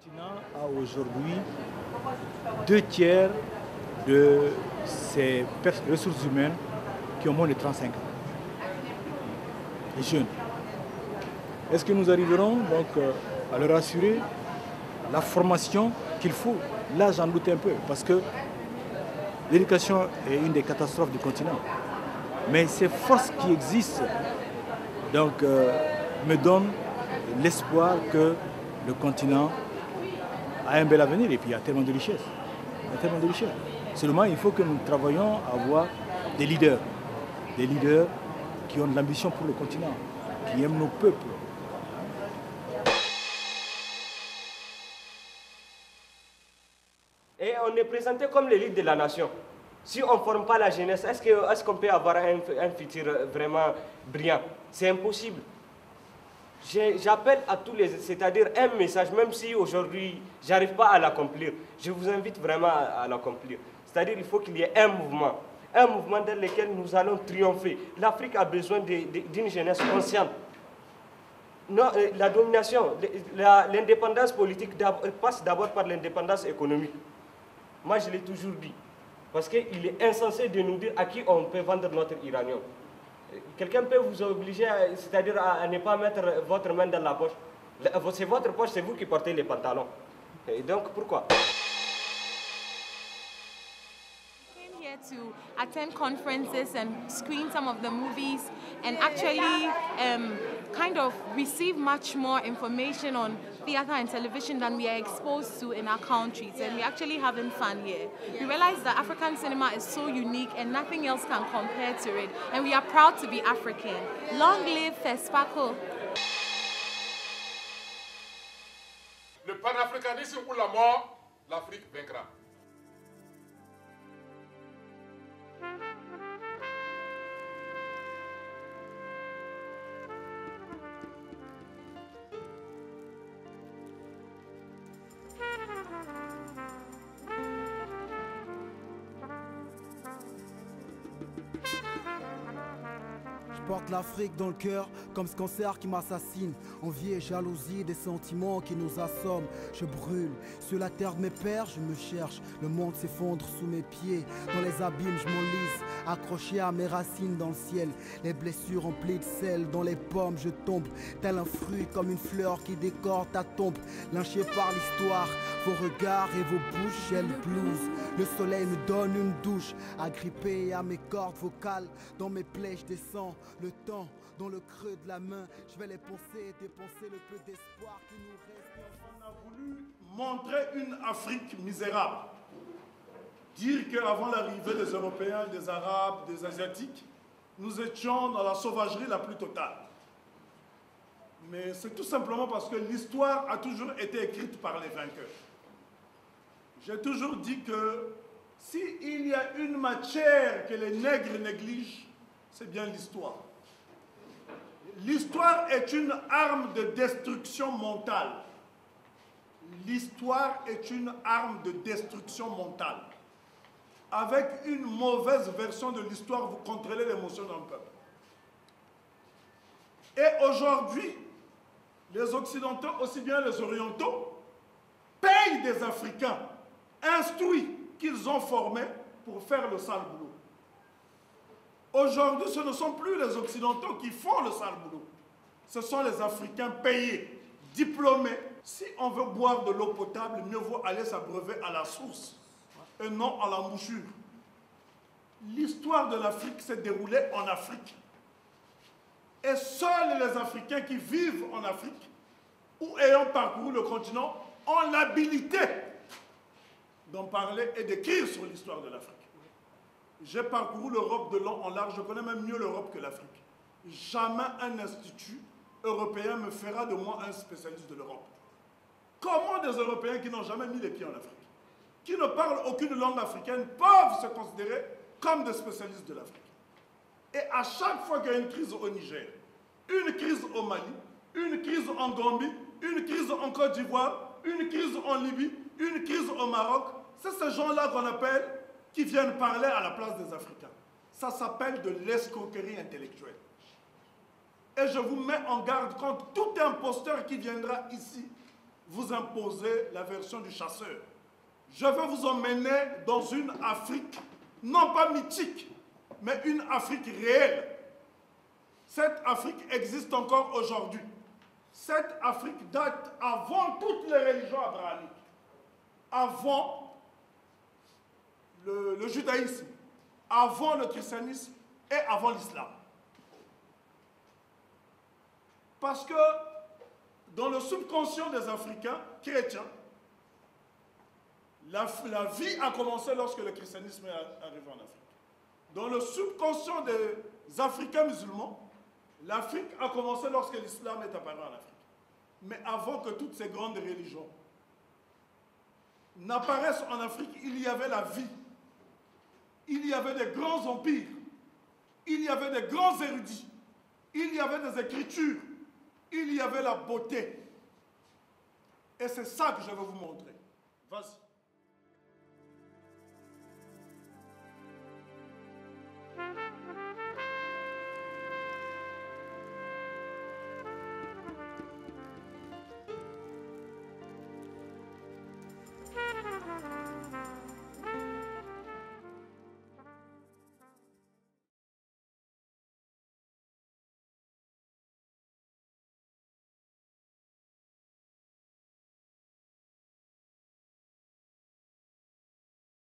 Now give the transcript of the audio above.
continent a aujourd'hui 2/3 de ses ressources humaines qui ont moins de 35 ans. Les jeunes. Est-ce que nous arriverons donc à leur assurer la formation qu'il faut? Là, j'en doute un peu, parce que l'éducation est une des catastrophes du continent. Mais ces forces qui existent donc, me donnent l'espoir que le continent a un bel avenir et puis il y a tellement de richesses. Il y a tellement de richesses. Seulement, il faut que nous travaillions à avoir des leaders qui ont de l'ambition pour le continent, qui aiment nos peuples. Et on est présenté comme l'élite de la nation. Si on ne forme pas la jeunesse, est-ce qu'on peut avoir un futur vraiment brillant? C'est impossible. J'appelle à tous les... C'est-à-dire un message, même si aujourd'hui, je n'arrive pas à l'accomplir, je vous invite vraiment à l'accomplir. C'est-à-dire qu'il faut qu'il y ait un mouvement dans lequel nous allons triompher. L'Afrique a besoin d'une jeunesse consciente. Non, la domination, l'indépendance politique passe d'abord par l'indépendance économique. Moi, je l'ai toujours dit. Parce qu'il est insensé de nous dire à qui on peut vendre notre uranium. Quelqu'un peut vous obliger, c'est-à-dire à ne pas mettre votre main dans la poche. C'est votre poche, c'est vous qui portez les pantalons. Et donc, pourquoi? To attend conferences and screen some of the movies and actually kind of receive much more information on theater and television than we are exposed to in our countries, and we're actually having fun here. We realize that African cinema is so unique and nothing else can compare to it, and we are proud to be African. Long live FESPACO. Le panafricanisme ou la mort, l'Afrique vaincra. Je porte l'Afrique dans le cœur comme ce cancer qui m'assassine. Envie et jalousie, des sentiments qui nous assomment. Je brûle, sur la terre de mes pères je me cherche. Le monde s'effondre sous mes pieds. Dans les abîmes je m'enlise, accroché à mes racines dans le ciel. Les blessures remplies de sel, dans les pommes je tombe. Tel un fruit comme une fleur qui décore ta tombe. Lynché par l'histoire, vos regards et vos bouches, j'ai le blues. Le soleil me donne une douche, agrippé à mes cordes vocales. Dans mes plaies je descends le temps, dans le creux de la main. Je vais les poncer, dépenser le peu d'espoir qui nous reste. On a voulu montrer une Afrique misérable. Dire qu'avant l'arrivée des Européens, des Arabes, des Asiatiques, nous étions dans la sauvagerie la plus totale. Mais c'est tout simplement parce que l'histoire a toujours été écrite par les vainqueurs. J'ai toujours dit que s'il y a une matière que les nègres négligent, c'est bien l'histoire. L'histoire est une arme de destruction mentale. L'histoire est une arme de destruction mentale. Avec une mauvaise version de l'histoire, vous contrôlez l'émotion d'un peuple. Et aujourd'hui, les Occidentaux, aussi bien les Orientaux, payent des Africains instruits qu'ils ont formés pour faire le sale boulot. Aujourd'hui, ce ne sont plus les Occidentaux qui font le sale boulot. Ce sont les Africains payés, diplômés. Si on veut boire de l'eau potable, mieux vaut aller s'abreuver à la source et non à l'embouchure. L'histoire de l'Afrique s'est déroulée en Afrique. Et seuls les Africains qui vivent en Afrique ou ayant parcouru le continent ont l'habilité d'en parler et d'écrire sur l'histoire de l'Afrique. J'ai parcouru l'Europe de long en large, je connais même mieux l'Europe que l'Afrique. Jamais un institut européen me fera de moi un spécialiste de l'Europe. Comment des Européens qui n'ont jamais mis les pieds en Afrique, qui ne parlent aucune langue africaine, peuvent se considérer comme des spécialistes de l'Afrique? Et à chaque fois qu'il y a une crise au Niger, une crise au Mali, une crise en Gambie, une crise en Côte d'Ivoire, une crise en Libye, une crise au Maroc, c'est ces gens-là qu'on appelle qui viennent parler à la place des Africains. Ça s'appelle de l'escroquerie intellectuelle. Et je vous mets en garde contre tout imposteur qui viendra ici vous imposer la version du chasseur. Je veux vous emmener dans une Afrique, non pas mythique, mais une Afrique réelle. Cette Afrique existe encore aujourd'hui. Cette Afrique date avant toutes les religions abrahamiques, avant le judaïsme, avant le christianisme et avant l'islam. Parce que dans le subconscient des Africains chrétiens, la vie a commencé lorsque le christianisme est arrivé en Afrique. Dans le subconscient des Africains musulmans, l'Afrique a commencé lorsque l'islam est apparu en Afrique. Mais avant que toutes ces grandes religions n'apparaissent en Afrique, il y avait la vie. Il y avait des grands empires. Il y avait des grands érudits. Il y avait des écritures. Il y avait la beauté. Et c'est ça que je vais vous montrer. Vas-y.